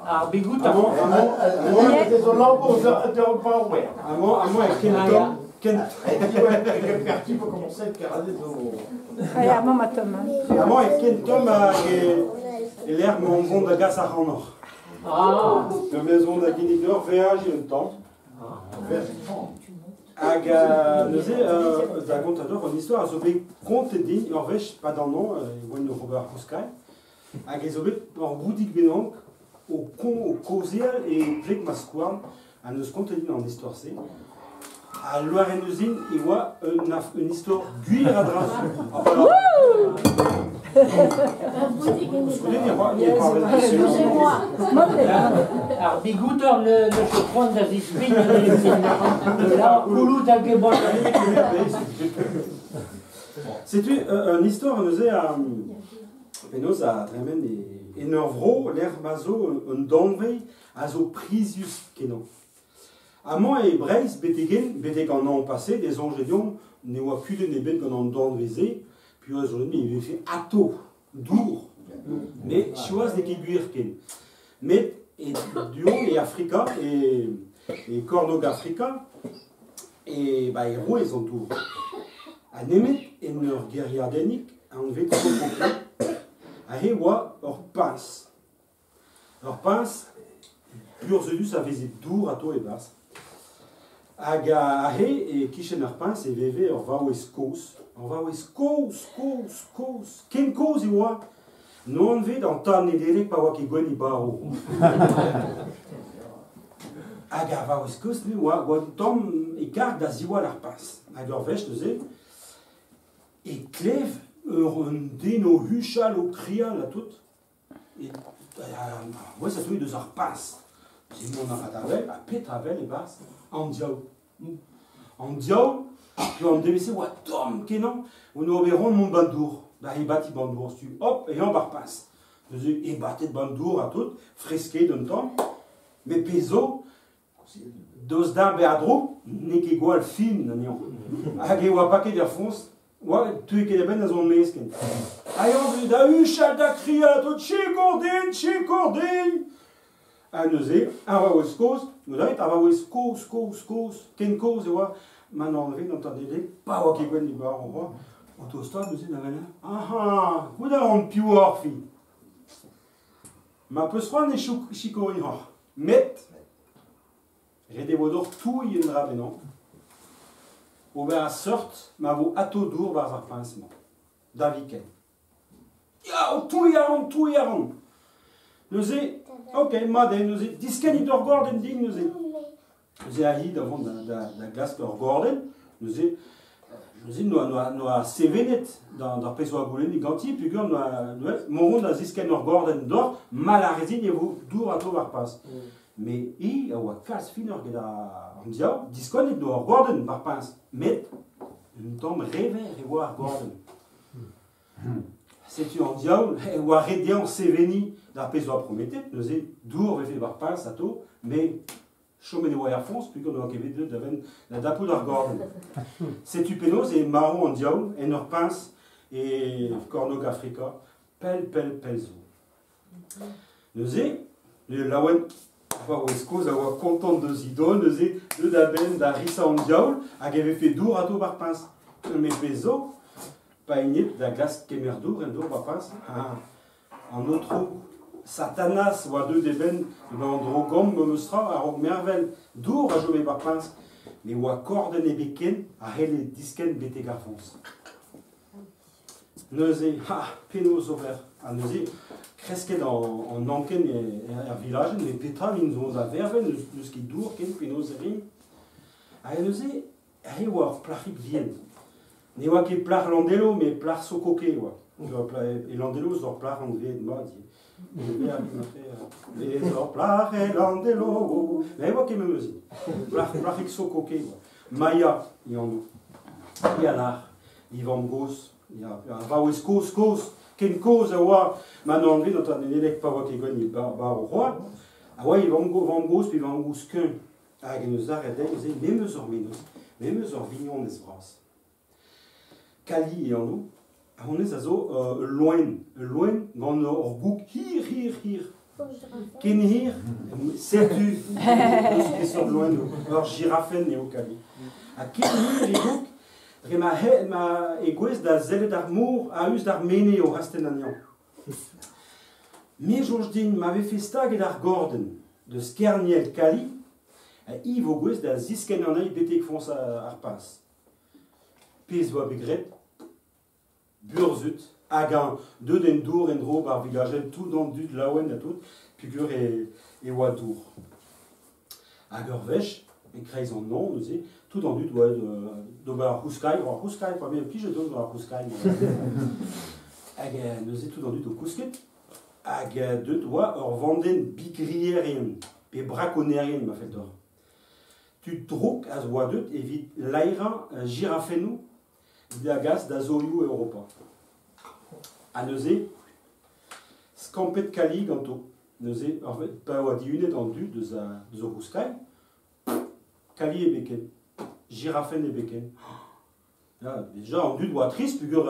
Ah, bigout, Amont, l'air mon bon de gaz à rendre. Ah. De maison de Guinigor, VH et un temps. Aga, nous da contador une histoire, azobé compte din, orvech, pas dans le nom, il Robert Kouskai. Aga azobé en boutique bénonc, au causier et plek masquan, à nous compte din en histoire c'est. À Loire-et-Neusine, il voit une histoire guire à dras. Alors, bigoutor le chocron de l'esprit de là, Koulou d'Algebon. C'est une histoire, nous est à Penos à Dremen et Nervro, l'air mazo, un donvé, à zo prisius kenon. Amant et Breis, Betegen, en an passé, des angélions, ne voient plus de nébènes qu'on en donne visé, puis aujourd'hui, il fait ato, dour, mais choise des kiguirken. Mais, et Duo et Africa, et Cornog Africa, et bah, les rois, ils sont tours. À Nemet, et leur guerrière dénique, à enlever tout le complet, à Hewa, leur pince. Leur pince, pur zelus, ça faisait dour à toi et basse. Aga ahe et kishener pince et veve va o eskos. On va o eskos. Ken cause iwa. Non ve dans tan nedere pa wa ki goni baro. Aga va o eskos ni wa tom e garde da ziwa lar pince. Aga vech neuze. Et clève un deno huchal au cria la toute. Et ouais ça fait deux ar pince. C'est mon aratavel, à pétravel et basse. En diao, puis on devait voir Tom Kenan, on nous verrons mon bandour, bah il bâtit bandour, tu hop et on barpasse. Nous et battait de bandour à tout, fresqué d'un temps, mais peso, dos d'un béadro, n'est qu'égal fin, n'ayant. Agé ou à paquet d'erfonce, ouais, tu es qu'elle est bien dans son mesquin. Ayant da huchal da cria à tout, chez à nous un va au scos, nous avons un va au scos, ken cause, et voilà, maintenant on vient d'entendre les pas au qui gagne du bar, on voit, autostop, nous avons ah, vous avez un piouar, fille. Ma peu soin n'est chicorin, mais, j'ai des vaudors tout y en a, non, ou bien à sorte, ma vaut ato dur, par un pincement, d'aviken. Ya, tout y a rond. Nous avons ok, madame, nous avons discani d'orgorden ding, nous avons ahi devant la glace d'orgorden, nous avons sevenet dans le peso à boulen, ganti, puis nous avons mon dans discani d'orgorden d'or, mal à résine et vous dur à tout passe. Mais il y a un casse finir que on dit discani d'orgorden par pince, mais une tombe rêver et voir gorden. C'est un diable, ou arrêter en sévéni d'un peso à promettre, nous est dur, fait par pince à tout, mais chômé des voyants fonce, puis qu'on a qu'à deux devant la dapou d'argorde. C'est tupénos et marron en diable, et leur pince, et cornog africa, pelzo. Nous est, le lawen, avoir escos, avoir content de zidon, nous est deux d'aben, d'arissa en diable, a fait dur à tout par pince. Mais peso, pas une la glace kemerdour, et d'or papas, en autre satanas, ou à deux d'eben, l'androgom, momestra, à rog mervel, d'or à jouer papins, mais ou à corde et beken, à hele disken bete garfons. Neuze, penos over, à neuze, cresquet en nanken et village, mais petra, ils nous a verven, nous qui dour, ken, penos ring, à neuze, à war plachip vien. Ne oa ket plar landelo, mais plar sokoke, oa. Et landelo, zor plar en ve de mode. Et zor plar et landelo. Mais oa ket memezi. Plar ek sokoke, oa. Maya, y en nous. Y a l'art. Y van gos. Y a va oes kos. Ken kos, oa. Maintenant, on dans un élec pas oa ket gwen y bar au roi. Oa, y van gos, puis van gos qu'un. Ah, gen eus ar edek, même zor menos. Même zor vignon des bras. Kali et en nous, on est à zo loin, gant or gouk hir, Kenhir, sais-tu, c'est sur loin nous, alors girafen et au Cali. À Kenhir, il ma égoïste da zelle d'armour à us d'arméné au Rastenanian. Mais Jordin m'avait fait stag d'ar Gordon, de Skerniel Cali, à Yves Auguste da Ziskenanai betek fonce à Arpas. Pez voa begret, burzut, hagan, deux den dour en dro bar village, tout dans du de laouen à tout, pigur et wadour. Hager vech, et kreis en nom, nous dit, tout dans du de bar Huskay, pas bien pige de bar Huskay. Hag nous dit tout dans du de Kusket, hag deux doigts or vanden bigrierien, et braconnerien m'a fait d'or. Tu drouk as wadet evit l'aira girafenou d'agas d'azoiou Europa. A neuze, scampet Cali ganto. Neuze, en fait, pas wa diune étendue de zo Huskay. Cali et Beken. Girafen et Beken. Là, déjà, en du doigt triste, pugur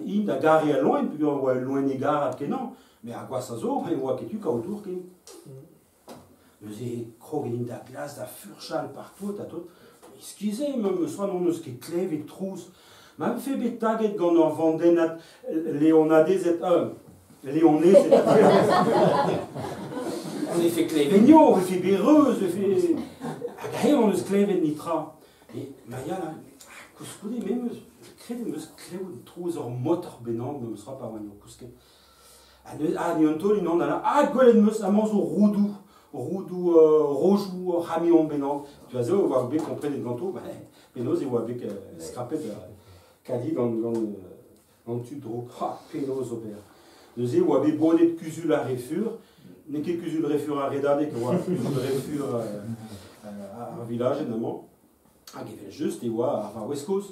in da gare à loin, pugur loin et gare à Kenan. Mais à quoi ça zo, et wa ketu ka autour ken. Neuze, krogin da glace, da furchal partout, à tout. Excusez, même, soit non, nous qui clève et trousse. Même fait bétaget gant or vandenat léonadé zet léoné zet on est fait clévegno, on est fait béreuse, on est fait agaï on est cléve et nitra. Et Maya là, couscoudé même crée de me cléve de trousse or motor benang ne me sera pas wagno cousque. Ah nianto li non là golen me amanzo roudou rojou ramion benang. Tu vas voir bien comprendre les gantos, bah penos et voir bien scraper de Cali dans tu drôle, penos au père. Nous y avons bonnet de cusul à réfur, n'est que cusul réfur à redane, que voilà, cusul réfur à village, évidemment. Ah, qui fait juste, et voilà, à West Coast.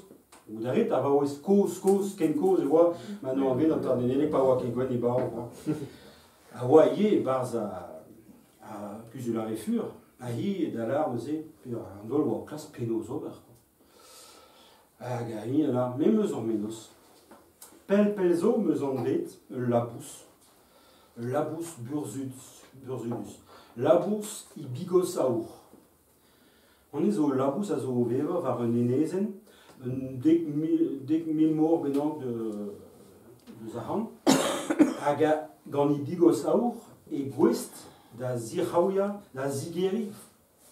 Ou d'arrêt, à West Coast, Kenko, et voilà, maintenant on vient d'entendre les pas wa Kenko, et bar, à Hawaii, bars à cusul à réfur, à y, d'alar, nous y, puis on doit voir classe penos au père. Ah, gagné là, mais meson menos. Pelzo mesandret, labous burzudus, labous ibigosaur. On est au labous à zo veva var un enezen, dek mil morts benang de Zahan, aga gant ibigosaur et gwest da zirhaouia, da zigeri,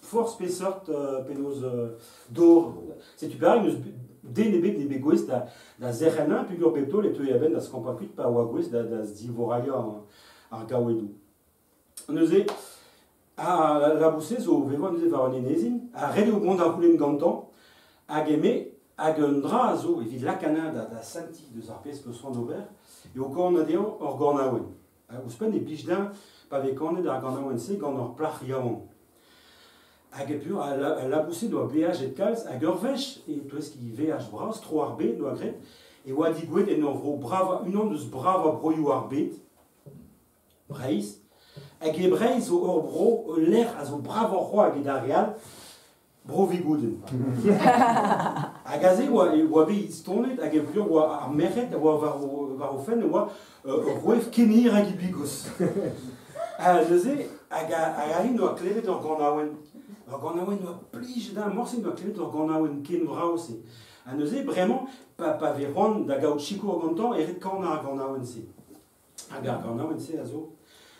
force pesort penos d'or. C'est tu pareil, nous denebek ne begwest da zerrenin, pugur beto, les teuiaben da skampakuit pa wagwest da zivoralia ar gaouedou. Nous est à la boussée, zo veva nous est var un enezin, a rede au monde à couler gantan, hag eme, hag un dra zo, evit lakana da santi de zarpes que soin d'ober, et au corps nadéo or gornaouen. Ouspen e bijdin, pa vekane da gornaouen se, gant or plach yaon. Hag pur, la boussée doit BH et calz, hag ur vech, et tout ce qui VH bras, tro arbet, doit gret, et oa digouet en ur brava, une an deus brava broyou arbet, breis, hag e breis o ur bro, l'air a zo brava roi hag e da real, bro vigouden. Hag aze oa be istonet, hag e pur oa ar meret, oa var o fen, oa roef kenir hag e bigos. Neuze, hag a rin oa klevet ur gornaouen. Ur gornaouen oa plij da morsin oa klevet ur gornaouen ken vrao se. A neuze, bremañ, pa veron da gaout chikour gantan, eret kan ar gornaouen se. Hag ar gornaouen se a zo.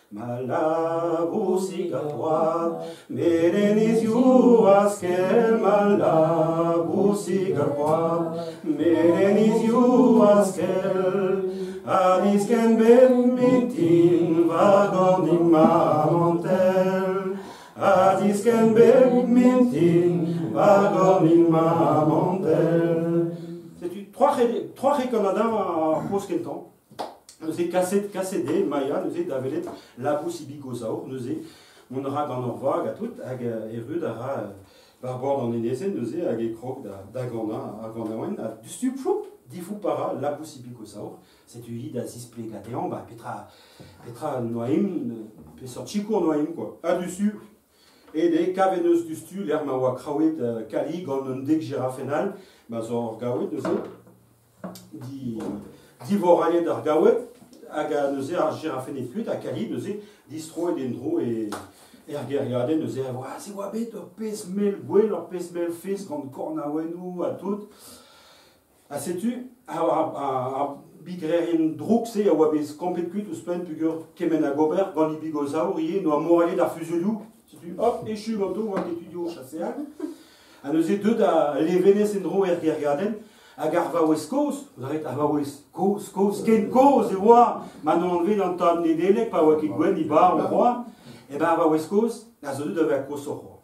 Malabousi gapoa, merenis you askel, malabousi gapoa, merenis you askel, adisken bedmintin, vagonim mamontel, adisken bedmintin, vagonim mamontel. C'est trois récanadins à Poskentan. Nous avons cassé Maya, nous avons davelet la bousse ibigosaur, nous avons mon rag en orvag à tout, ag erud ara barbord en enesen, nous avons ag krok d'agana, aganawen, du stupfou, difou para la bousse ibigosaur, c'est une idée d'Aziz Plégatéan, bah Petra noaim, pesor chikour noaim quoi, à dessus, et des caveneuses du stu, l'air mawa krawet Cali, gandon dek girafenal, bah zor gawet, nous avons dit. Divoralé d'Argawet, hag a neuze ar girafenet kuit, a kalib neuze distro et dendro et geriaden neuze a voa, se oa bet ur pez mel gwell, ur pez mel fez gant kornaouenou a tout. A setu, a bigrerien drouk se a oa bez kampet kuit ouzpen pugur kemen a gober gant li bigozaour ie no a morale d'ar fuzelioù. Setu, hop, echu ganto oa ketudio chaseal. A neuze deud a levenez endro geriaden, hag ar vaouez koz, ouzarret ar vaouez koz, ken koz e oa, ma non enlevé d'an tam nedelek, pa oa ket gwen i bar o roa, e ben ar vaouez koz, a zo deud ave a koz o roa.